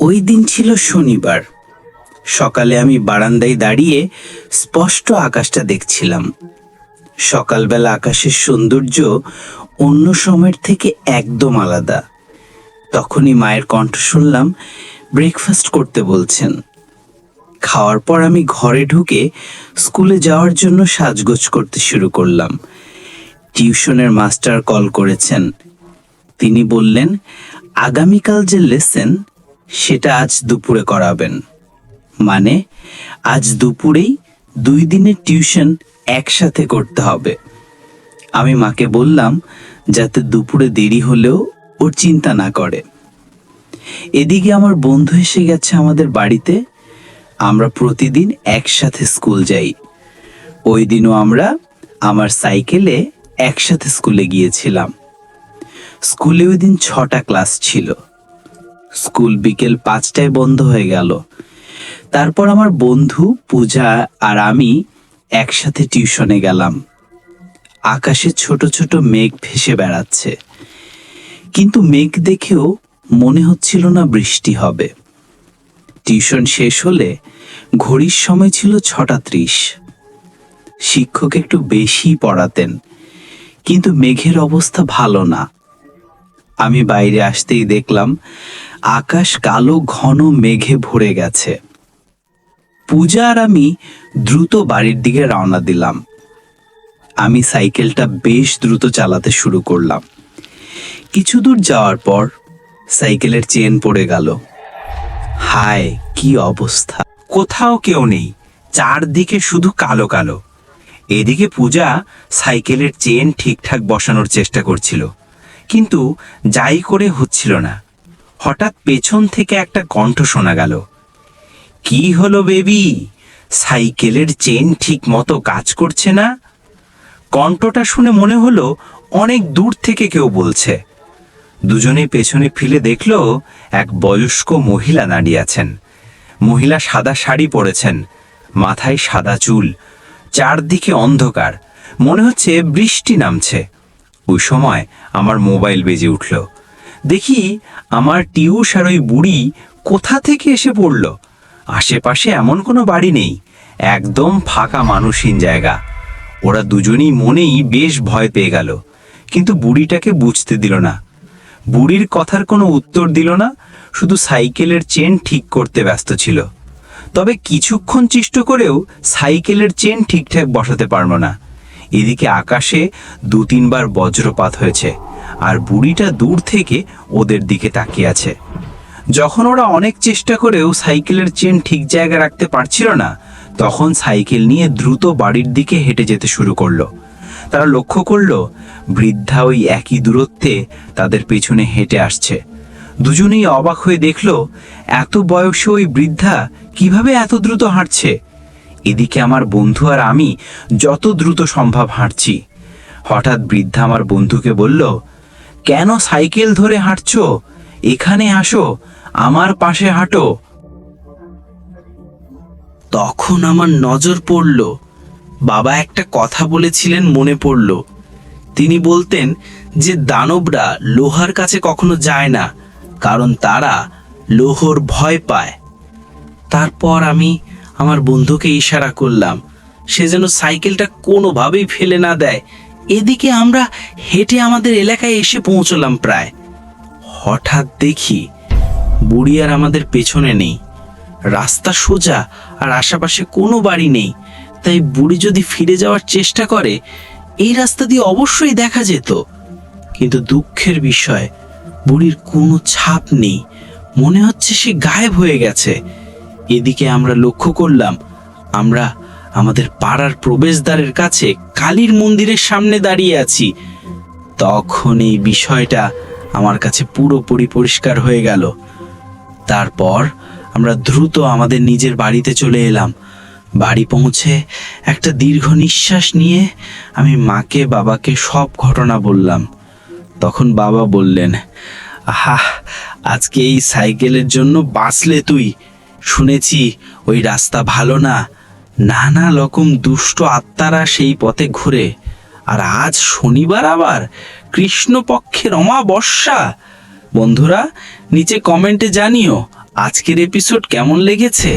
ওই দিন ছিল শনিবার। সকালে আমি বারান্দায় দাঁড়িয়ে স্পষ্ট আকাশটা দেখছিলাম। সকালবেলা আকাশের সৌন্দর্য অন্য সময়ের থেকে একদম আলাদা। তখনই মায়ের কণ্ঠ শুনলাম, ব্রেকফাস্ট করতে বলছেন। খাওয়ার পর আমি ঘরে ঢুকে স্কুলে যাওয়ার জন্য সাজগোজ করতে শুরু করলাম। টিউশনের মাস্টার কল করেছেন। তিনি বললেন, আগামীকাল যে লেসন সেটা আজ দুপুরে করাবেন। মানে আজ দুপুরেই 2 দিনের টিউশন একসাথে করতে হবে। আমি মাকে বললাম যাতে দুপুরে দেরি হলেও ওর চিন্তা না করে। এদিকে আমার বন্ধু এসে গেছে আমাদের বাড়িতে। আমরা প্রতিদিন একসাথে স্কুল যাই। ওই দিনও আমরা আমার সাইকেলে একসাথে স্কুলে গিয়েছিলাম। স্কুলে ওই দিন 6টা ক্লাস ছিল। স্কুল বিকেল 5টায় বন্ধ হয়ে গেল। তারপর আমার বন্ধু পূজা আর আমি একসাথে টিউশনে গেলাম। আকাশে ছোট ছোট মেঘ ভেসে বেড়াচ্ছে, কিন্তু মেঘ দেখেও মনে হচ্ছিল না বৃষ্টি হবে। টিউশন শেষ হলে ঘড়ির সময় ছিল 6টা 30। শিক্ষক একটু বেশি পড়াতেন, কিন্তু মেঘের অবস্থা ভালো না। আমি বাইরে আসতেই দেখলাম আকাশ কালো ঘন মেঘে ভরে গেছে। পূজা আর আমি দ্রুত বাড়ির দিকে রওনা দিলাম। আমি সাইকেলটা বেশ দ্রুত চালাতে শুরু করলাম। কিছু দূর যাওয়ার পর সাইকেলের চেন পড়ে গেল। হায়, কি অবস্থা! কোথাও কেউ নেই, চারদিকে শুধু কালো কালো। এদিকে পূজা সাইকেলের চেন ঠিকঠাক বসানোর চেষ্টা করছিল, কিন্তু যাই করে হচ্ছিল না। হঠাৎ পেছন থেকে একটা কণ্ঠ শোনা গেল, কি হলো বেবি, সাইকেলের চেন ঠিক মতো কাজ করছে না? কণ্ঠটা শুনে মনে হলো অনেক দূর থেকে কেউ বলছে। দুজনেই পেছনে ফিরে দেখলো এক বয়স্ক মহিলা দাঁড়িয়ে আছেন। মহিলা সাদা শাড়ি পরেছেন, মাথায় সাদা চুল, চারদিকে অন্ধকার, মনে হচ্ছে বৃষ্টি নামছে। ওই সময় আমার মোবাইল বেজে উঠল। দেখি আমার টিউশ আর ওই বুড়ি কোথা থেকে এসে পড়ল। আশেপাশে এমন কোনো বাড়ি নেই, একদম ফাঁকা মানুষহীন জায়গা। ওরা দুজনেই মনেই বেশ ভয় পেয়ে গেল, কিন্তু বুড়িটাকে বুঝতে দিল না। বুড়ির কথার কোনো উত্তর দিল না, শুধু সাইকেলের চেন ঠিক করতে ব্যস্ত ছিল। তবে কিছুক্ষণ চেষ্টা করেও সাইকেলের চেন ঠিকঠাক বসাতে পারল না। এদিকে আকাশে 2-3 বার বজ্রপাত হয়েছে, আর বুড়িটা দূর থেকে ওদের দিকে তাকিয়ে আছে। যখন ওরা অনেক চেষ্টা করেও সাইকেলের চেন ঠিক জায়গায় রাখতে পারছিল না, তখন সাইকেল নিয়ে দ্রুত বাড়ির দিকে হেঁটে যেতে শুরু করলো। তারা লক্ষ্য করলো বৃদ্ধা ওই একই দূরত্বে তাদের পেছনে হেঁটে আসছে। দুজনেই অবাক হয়ে দেখলো এত বয়সে ওই বৃদ্ধা কিভাবে এত দ্রুত হাঁটছে। এদিকে আমার বন্ধু আর আমি যত দ্রুত সম্ভব হাঁটছি। হঠাৎ বৃদ্ধা আমার বন্ধুকে বলল, কেন সাইকেল ধরে হাঁটছো? এখানে আসো, আমার পাশে হাঁটো। তখন আমার নজর পড়ল, বাবা একটা কথা বলেছিলেন মনে পড়ল। তিনি বলতেন যে দানবরা লোহার কাছে কখনো যায় না, কারণ তারা লোহর ভয় পায়। তারপর আমি আমার বন্ধুকে ইশারা করলাম সে যেন সাইকেলটা কোনোভাবেই ফেলে না দেয়। এদিকে আমরা হেঁটে আমাদের এলাকায় এসে পৌঁছলাম প্রায়। হঠাৎ দেখি বুড়ি আর আমাদের পেছনে নেই। রাস্তা সোজা আর আশেপাশে কোনো বাড়ি নেই, তাই বুড়ি যদি ফিরে যাওয়ার চেষ্টা করে এই রাস্তা দিয়ে অবশ্যই দেখা যেত। কিন্তু দুঃখের বিষয়, বুড়ির কোনো ছাপ নেই, মনে হচ্ছে সে গায়েব হয়ে গেছে। এদিকে আমরা লক্ষ্য করলাম আমরা আমাদের পাড়ার প্রবেশদ্বারের কাছে কালীর মন্দিরের সামনে দাঁড়িয়ে আছি। তখন এই বিষয়টা আমার কাছে পুরোপুরি পরিষ্কার হয়ে গেল। তারপর আমরা দ্রুত আমাদের নিজের বাড়িতে চলে এলাম। বাড়ি পৌঁছে একটা দীর্ঘ নিঃশ্বাস নিয়ে আমি মাকে বাবাকে সব ঘটনা বললাম। তখন বাবা বললেন, আহা, আজকে এই সাইকেলের জন্য বাঁচলে তুই। শুনেছি ওই রাস্তা ভালো না, নানা রকম দুষ্ট আত্মারা সেই পথে ঘুরে। আর আজ শনিবার, আবার কৃষ্ণপক্ষের অমাবস্যা। বন্ধুরা, নিচে কমেন্টে জানিও আজকের এপিসোড কেমন লেগেছে